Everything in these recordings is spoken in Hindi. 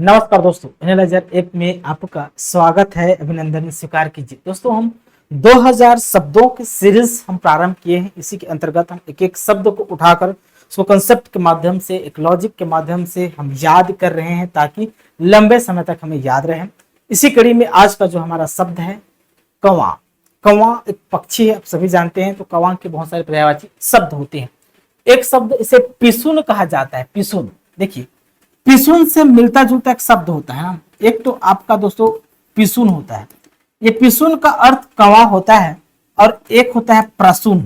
नमस्कार दोस्तों, एनालाइजर एक में आपका स्वागत है। अभिनंदन स्वीकार कीजिए। दोस्तों हम 2000 शब्दों की सीरीज हम प्रारंभ किए हैं। इसी के अंतर्गत हम एक एक शब्द को उठाकर उसको कंसेप्ट के माध्यम से, एक लॉजिक के माध्यम से हम याद कर रहे हैं ताकि लंबे समय तक हमें याद रहे। इसी कड़ी में आज का जो हमारा शब्द है कौवा। कौवा एक पक्षी है, आप सभी जानते हैं। तो कौवा के बहुत सारे पर्यायवाची शब्द होते हैं। एक शब्द इसे पिसुन कहा जाता है। पिसुन, देखिए पिसुन से मिलता जुलता एक शब्द होता है ना। एक तो आपका दोस्तों पिसुन होता है, ये पिसुन का अर्थ कौवा होता है, और एक होता है प्रसून।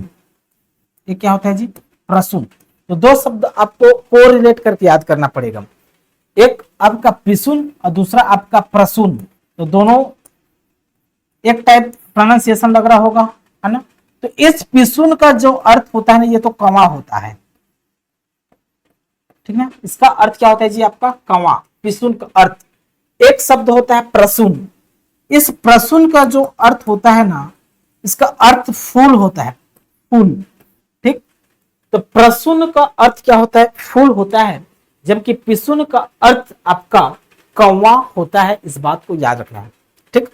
ये क्या होता है जी? प्रसून। तो दो शब्द आपको कोरिलेट करके याद करना पड़ेगा। एक आपका पिसुन और दूसरा आपका प्रसून। तो दोनों एक टाइप प्रोनाउंसिएशन लग रहा होगा, है ना। तो इस पिसुन का जो अर्थ होता है ना, ये तो कौवा होता है, ठीक है। इसका अर्थ क्या होता है जी? आपका कौवा। पिसुन का अर्थ। एक शब्द होता है प्रसून। इस प्रसून का जो अर्थ होता है ना, इसका अर्थ फूल होता है, फूल, ठीक। तो प्रसून का अर्थ क्या होता है? फूल होता है, जबकि पिसुन का अर्थ आपका कौवा होता है। इस बात को याद रखना है, ठीक।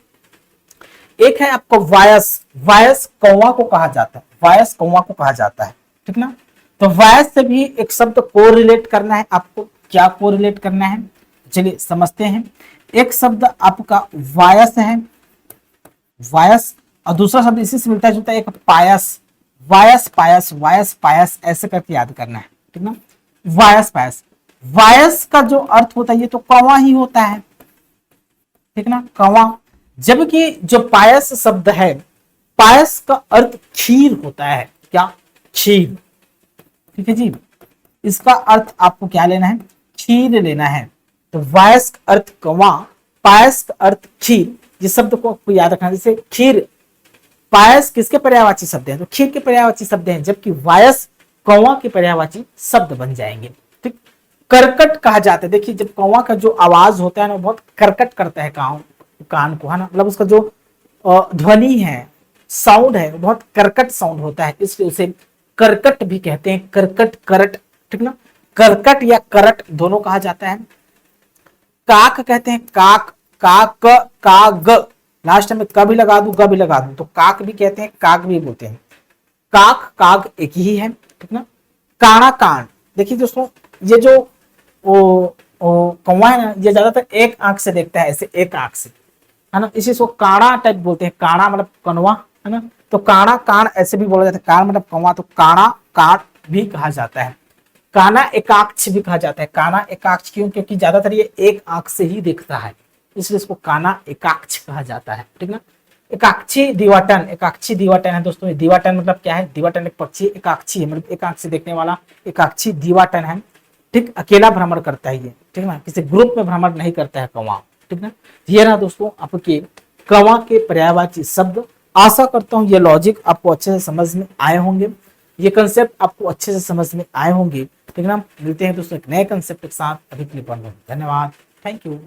एक है आपको वायस। वायस कौवा को कहा जाता है, वायस कौवा को कहा जाता है, ठीक ना। तो वायस से भी एक शब्द को रिलेट करना है आपको। क्या को रिलेट करना है, चलिए समझते हैं। एक शब्द आपका वायस है, वायस, और दूसरा शब्द इसी से मिलता जुलता है, एक पायस। वायस पायस, वायस पायस, ऐसे करके याद करना है, ठीक ना। वायस पायस। वायस का जो अर्थ होता है ये तो कौवा ही होता है, ठीक ना, कौवा। जबकि जो पायस शब्द है, पायस का अर्थ खीर होता है। क्या? खीर, ठीक है जी। इसका अर्थ आपको क्या लेना है? खीर लेना है। तो वायस का अर्थ कौवा, पायस का अर्थ खीर। इस शब्द को आपको याद रखना। जैसे खीर, पायस किसके पर्यायवाची शब्द हैं? तो खीर के पर्यायवाची शब्द हैं, जबकि वायस कौवा के पर्यायवाची शब्द बन जाएंगे, ठीक। करकट कहा जाता है। देखिए जब कौवा का जो आवाज होता है ना, बहुत करकट करता है कान को, है ना। मतलब उसका जो ध्वनि है, साउंड है, वो बहुत करकट साउंड होता है, इसलिए उसे करकट भी कहते हैं। करकट, करट, ठीक ना। करकट या करट दोनों कहा जाता है। काक कहते हैं, काक, काक, काग, लास्ट में क भी लगा दूं, ग भी लगा दूं, तो काक भी कहते हैं, काग भी बोलते हैं। काक, काग एक ही है, ठीक ना। काणा, कान। देखिए दोस्तों, ये जो कौवा है ना, ये ज्यादातर एक आंख से देखता है, ऐसे एक आंख से, है ना। इसी को काणा टाइप बोलते हैं। काणा मतलब कनवा, है ना। तो काणा, कान ऐसे भी बोला जाता है। कान मतलब कौवा, तो काणा, कान भी कहा जाता है। काना एकाक्ष भी कहा जाता है। काना एकाक्ष क्यों? क्योंकि ज्यादातर ये एक आंख से ही देखता है, इसलिए इसको काना एकाक्ष कहा जाता है, ठीक ना। एकाक्षी दिवाटन, एकाक्षी दिवाटन है दोस्तों। दिवाटन मतलब क्या है? दिवाटन एक पक्षी एकाक्षी है, मतलब एक आंख से देखने वाला एकाक्षी दिवाटन है, ठीक। अकेला भ्रमण करता है ये, ठीक ना, किसी ग्रुप में भ्रमण नहीं करता है कौवा, ठीक ना। ये ना दोस्तों आपके कौवा के पर्यायवाची शब्द। आशा करता हूं ये लॉजिक आपको अच्छे से समझ में आए होंगे, ये कंसेप्ट आपको अच्छे से समझ में आए होंगे, ठीक ना। मिलते हैं दोस्तों एक नए कंसेप्ट के साथ। अभी के लिए धन्यवाद, थैंक यू।